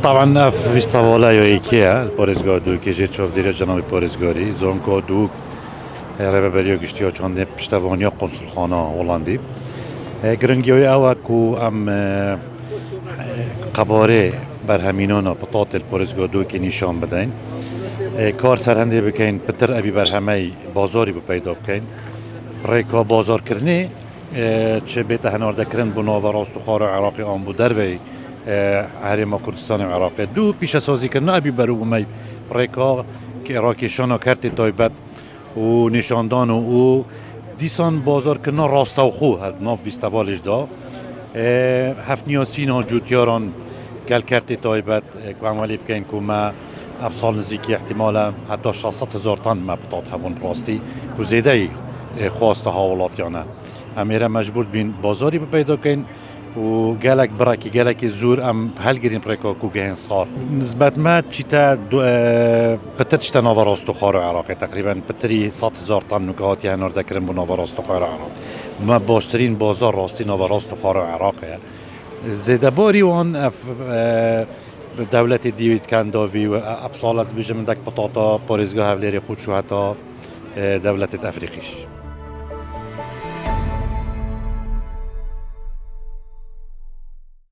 طبعا في استوالا يويكيا البوريزغار دوك جيت شوف ديري جناب بوريزغاري زونكو دوك ربا بريو گشتيو چاند پشتوانیا قنصلخانه هولندی گرنگیوی اوا کو ام قباره بر همینانا بطاط البوريزغار دوك نشان بدين کار سرهنده بکن پتر اوی بر همه بازاری بو پیدا بکن ریکا بازار کرنی چه بیت هنارده کرن بو ناو راست و خار عراقی آن بو دروی حریم کردستان عراقی دو پیش سازی کرن ابی برو بمی ریکا که راکشانا کرتی تایبت و نشاندان و دیسان بازار کرنا راسته و خو هد ناف بیستوالش دا هفت نیاسینا جوتیاران گل کرتی تایبت که عملی بکن که ما افصال نزدیکی احتمالا حتی 600,000 تن مبتات هبون راستی که زیده خواسته حوالاتیانه همیره مجبور بین بازاری پیدا کن و گلک براکی گلک زور ام هل گرین پرکا کو گهن صار نسبت ما چیتا پتر چتا ناوراستو خار عراقی تقریبا پتری 100,000 تن نکاتی هنر دکرن بو ناوراستو خار عراق ما باشترین بازار راستی ناوراستو خار عراقی زیده باری وان دولت دیوید کنداوی و ابسال از بجم دک بطاطا پاریزگاه هفلری خود شو حتی دولت افریقیش